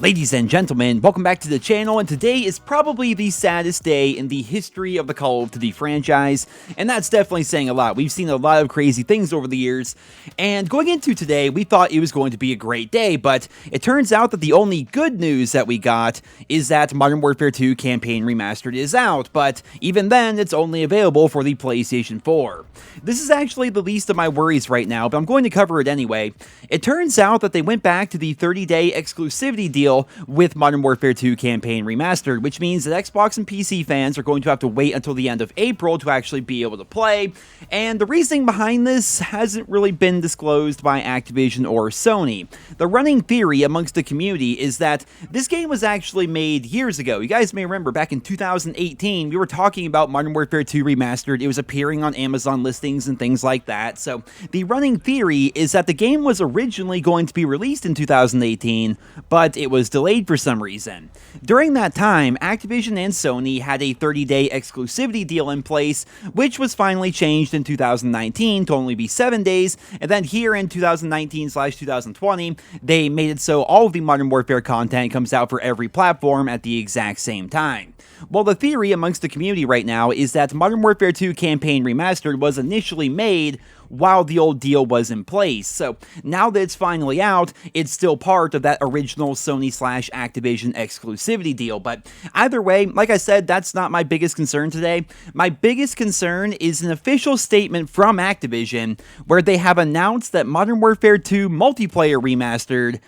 Ladies and gentlemen, welcome back to the channel, and today is probably the saddest day in the history of the Call of Duty franchise, and that's definitely saying a lot. We've seen a lot of crazy things over the years, and going into today, we thought it was going to be a great day, but it turns out that the only good news that we got is that Modern Warfare 2 Campaign Remastered is out, but even then, it's only available for the PlayStation 4. This is actually the least of my worries right now, but I'm going to cover it anyway. It turns out that they went back to the 30-day exclusivity deal with Modern Warfare 2 Campaign Remastered, which means that Xbox and PC fans are going to have to wait until the end of April to actually be able to play, and the reasoning behind this hasn't really been disclosed by Activision or Sony. The running theory amongst the community is that this game was actually made years ago. You guys may remember back in 2018, we were talking about Modern Warfare 2 Remastered. It was appearing on Amazon listings and things like that, so the running theory is that the game was originally going to be released in 2018, but it was delayed for some reason. During that time, Activision and Sony had a 30-day exclusivity deal in place, which was finally changed in 2019 to only be 7 days, and then here in 2019/2020, they made it so all of the Modern Warfare content comes out for every platform at the exact same time. Well, the theory amongst the community right now is that Modern Warfare 2 Campaign Remastered was initially made while the old deal was in place, so now that it's finally out, it's still part of that original Sony/Activision exclusivity deal. But either way, like I said, that's not my biggest concern today. My biggest concern is an official statement from Activision where they have announced that Modern Warfare 2 Multiplayer Remastered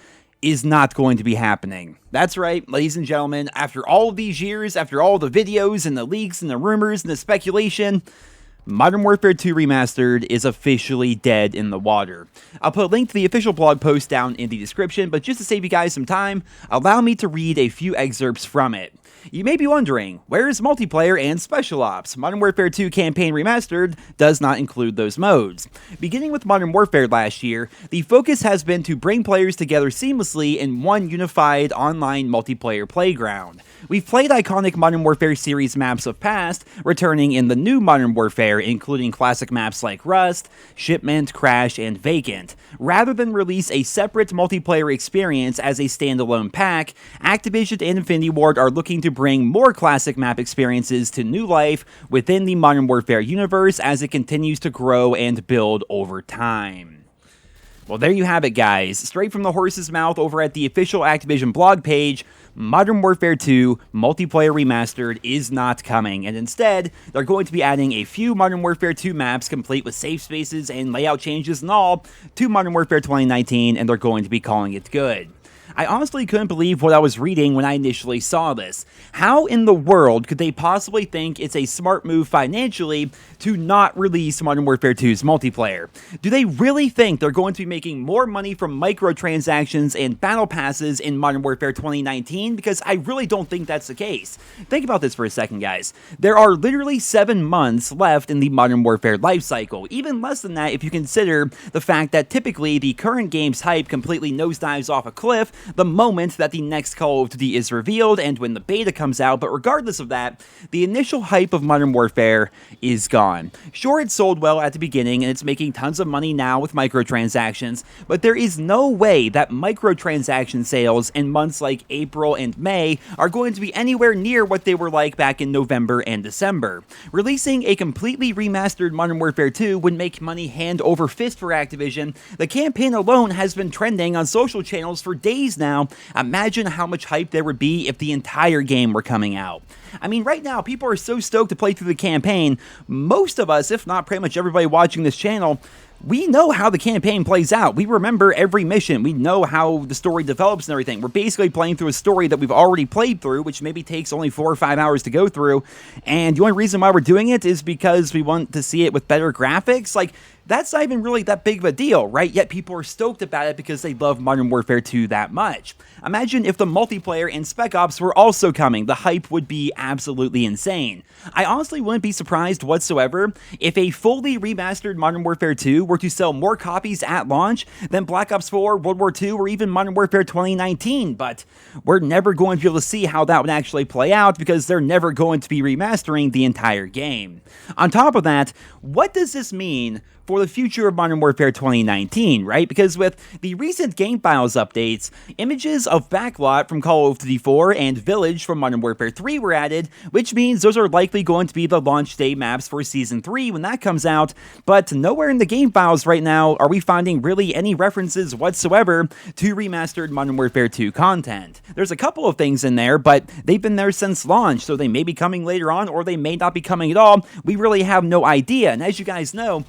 is not going to be happening. That's right, ladies and gentlemen, after all of these years, after all the videos and the leaks and the rumors and the speculation, Modern Warfare 2 Remastered is officially dead in the water. I'll put a link to the official blog post down in the description, but just to save you guys some time, allow me to read a few excerpts from it. You may be wondering, where is multiplayer and special ops? Modern Warfare 2 Campaign Remastered does not include those modes. Beginning with Modern Warfare last year, the focus has been to bring players together seamlessly in one unified online multiplayer playground. We've played iconic Modern Warfare series maps of past, returning in the new Modern Warfare, including classic maps like Rust, Shipment, Crash, and Vacant. Rather than release a separate multiplayer experience as a standalone pack, Activision and Infinity Ward are looking to bring more classic map experiences to new life within the Modern Warfare universe as it continues to grow and build over time. Well, there you have it, guys. Straight from the horse's mouth over at the official Activision blog page, Modern Warfare 2 Multiplayer Remastered is not coming, and instead, they're going to be adding a few Modern Warfare 2 maps complete with safe spaces and layout changes and all to Modern Warfare 2019, and they're going to be calling it good. I honestly couldn't believe what I was reading when I initially saw this. How in the world could they possibly think it's a smart move financially to not release Modern Warfare 2's multiplayer? Do they really think they're going to be making more money from microtransactions and battle passes in Modern Warfare 2019? Because I really don't think that's the case. Think about this for a second, guys. There are literally 7 months left in the Modern Warfare lifecycle, even less than that if you consider the fact that typically the current game's hype completely nosedives off a cliff the moment that the next Call of Duty is revealed and when the beta comes out, but regardless of that, the initial hype of Modern Warfare is gone. Sure, it sold well at the beginning and it's making tons of money now with microtransactions, but there is no way that microtransaction sales in months like April and May are going to be anywhere near what they were like back in November and December. Releasing a completely remastered Modern Warfare 2 would make money hand over fist for Activision. The campaign alone has been trending on social channels for days now. Imagine how much hype there would be if the entire game were coming out. I mean, right now, people are so stoked to play through the campaign. Most of us, if not pretty much everybody watching this channel, we know how the campaign plays out. We remember every mission. We know how the story develops and everything. We're basically playing through a story that we've already played through, which maybe takes only 4 or 5 hours to go through. And the only reason why we're doing it is because we want to see it with better graphics. Like, that's not even really that big of a deal, right? Yet people are stoked about it because they love Modern Warfare 2 that much. Imagine if the multiplayer and Spec Ops were also coming. The hype would be absolutely insane. I honestly wouldn't be surprised whatsoever if a fully remastered Modern Warfare 2 were were to sell more copies at launch than Black Ops 4, World War II, or even Modern Warfare 2019, but we're never going to be able to see how that would actually play out because they're never going to be remastering the entire game. On top of that, what does this mean for the future of Modern Warfare 2019, right? Because with the recent game files updates, images of Backlot from Call of Duty 4 and Village from Modern Warfare 3 were added, which means those are likely going to be the launch day maps for Season 3 when that comes out, but nowhere in the game files right now are we finding really any references whatsoever to remastered Modern Warfare 2 content. There's a couple of things in there, but they've been there since launch, so they may be coming later on, or they may not be coming at all. We really have no idea, and as you guys know,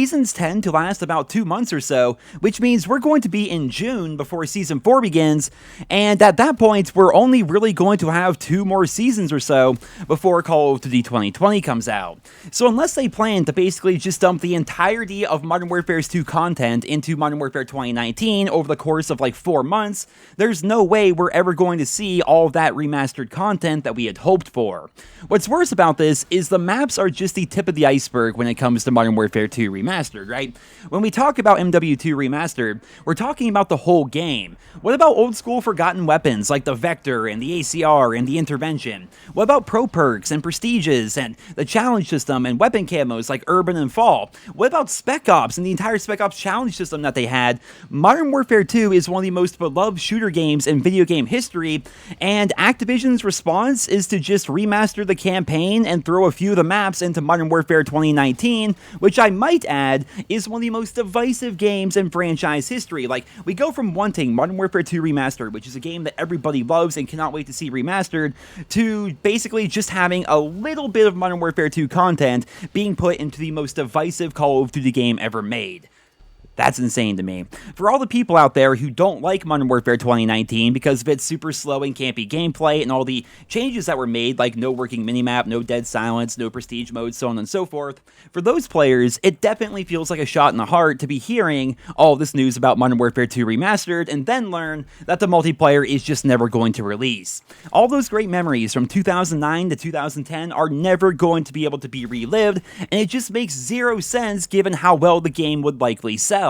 Seasons tend to last about 2 months or so, which means we're going to be in June before Season 4 begins, and at that point, we're only really going to have 2 more seasons or so before Call of Duty 2020 comes out. So unless they plan to basically just dump the entirety of Modern Warfare 2 content into Modern Warfare 2019 over the course of like 4 months, there's no way we're ever going to see all of that remastered content that we had hoped for. What's worse about this is the maps are just the tip of the iceberg when it comes to Modern Warfare 2 Remastered, right? When we talk about MW2 Remastered, we're talking about the whole game. What about old school forgotten weapons like the Vector and the ACR and the Intervention? What about pro perks and prestiges and the challenge system and weapon camos like Urban and Fall? What about Spec Ops and the entire Spec Ops challenge system that they had? Modern Warfare 2 is one of the most beloved shooter games in video game history, and Activision's response is to just remaster the campaign and throw a few of the maps into Modern Warfare 2019, which I might add is one of the most divisive games in franchise history. Like, we go from wanting Modern Warfare 2 Remastered, which is a game that everybody loves and cannot wait to see remastered, to basically just having a little bit of Modern Warfare 2 content being put into the most divisive Call of Duty game ever made. That's insane to me. For all the people out there who don't like Modern Warfare 2019 because of its super slow and campy gameplay and all the changes that were made, like no working minimap, no dead silence, no prestige mode, so on and so forth, for those players, it definitely feels like a shot in the heart to be hearing all this news about Modern Warfare 2 Remastered and then learn that the multiplayer is just never going to release. All those great memories from 2009 to 2010 are never going to be able to be relived, and it just makes zero sense given how well the game would likely sell.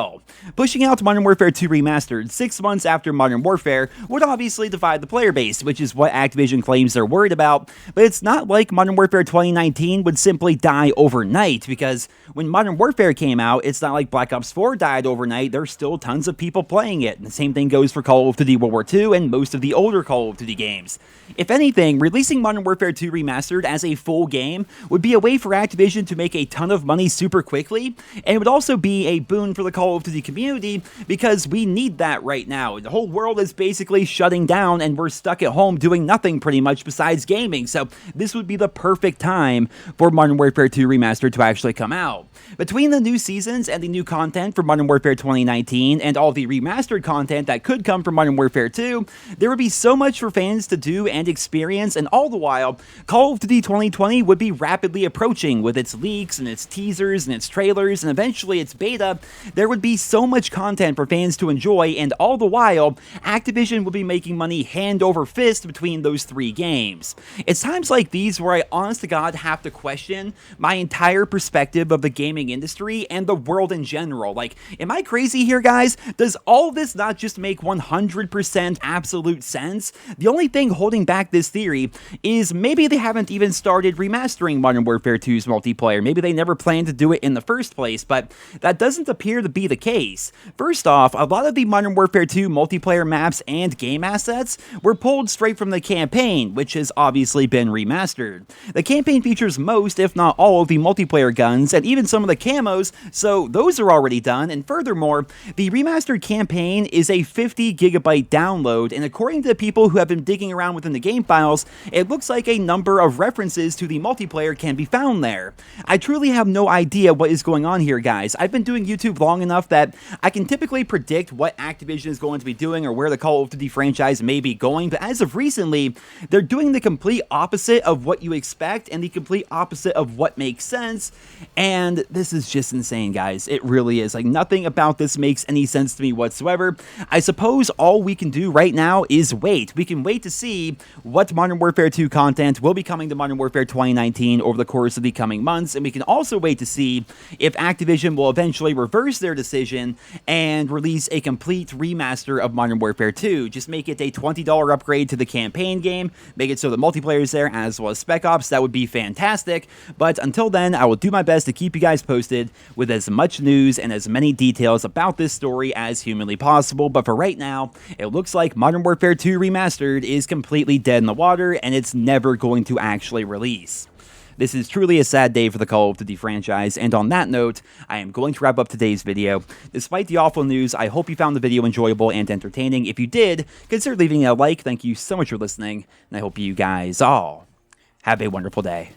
Pushing out Modern Warfare 2 Remastered 6 months after Modern Warfare would obviously divide the player base, which is what Activision claims they're worried about, but it's not like Modern Warfare 2019 would simply die overnight, because when Modern Warfare came out, it's not like Black Ops 4 died overnight. There's still tons of people playing it, and the same thing goes for Call of Duty World War II and most of the older Call of Duty games. If anything, releasing Modern Warfare 2 Remastered as a full game would be a way for Activision to make a ton of money super quickly, and it would also be a boon for the Call of Duty community, because we need that right now. The whole world is basically shutting down and we're stuck at home doing nothing pretty much besides gaming, so this would be the perfect time for Modern Warfare 2 Remastered to actually come out. Between the new seasons and the new content for Modern Warfare 2019 and all the remastered content that could come from Modern Warfare 2, there would be so much for fans to do and experience, and all the while, Call of Duty 2020 would be rapidly approaching with its leaks and its teasers and its trailers and eventually its beta. There would be so much content for fans to enjoy, and all the while, Activision would be making money hand over fist between those 3 games. It's times like these where I honest to God have to question my entire perspective of the gaming industry and the world in general. Like, am I crazy here, guys? Does all this not just make 100% absolute sense? The only thing holding back this theory is maybe they haven't even started remastering Modern Warfare 2's multiplayer. Maybe they never planned to do it in the first place, but that doesn't appear to be the case. First off, a lot of the Modern Warfare 2 multiplayer maps and game assets were pulled straight from the campaign, which has obviously been remastered. The campaign features most, if not all, of the multiplayer guns and even some of the camos, so those are already done, and furthermore, the remastered campaign is a 50 gigabyte download, and according to the people who have been digging around within the game files, it looks like a number of references to the multiplayer can be found there. I truly have no idea what is going on here, guys. I've been doing YouTube long enough enough that I can typically predict what Activision is going to be doing or where the Call of Duty franchise may be going, but as of recently, they're doing the complete opposite of what you expect and the complete opposite of what makes sense, and this is just insane, guys. It really is. Like, nothing about this makes any sense to me whatsoever. I suppose all we can do right now is wait. We can wait to see what Modern Warfare 2 content will be coming to Modern Warfare 2019 over the course of the coming months, and we can also wait to see if Activision will eventually reverse their decision and release a complete remaster of Modern Warfare 2. Just make it a $20 upgrade to the campaign game, make it so the multiplayer is there as well as Spec Ops. That would be fantastic, but until then, I will do my best to keep you guys posted with as much news and as many details about this story as humanly possible. But for right now, it looks like Modern Warfare 2 Remastered is completely dead in the water, and it's never going to actually release. This is truly a sad day for the Call of Duty franchise, and on that note, I am going to wrap up today's video. Despite the awful news, I hope you found the video enjoyable and entertaining. If you did, consider leaving a like. Thank you so much for listening, and I hope you guys all have a wonderful day.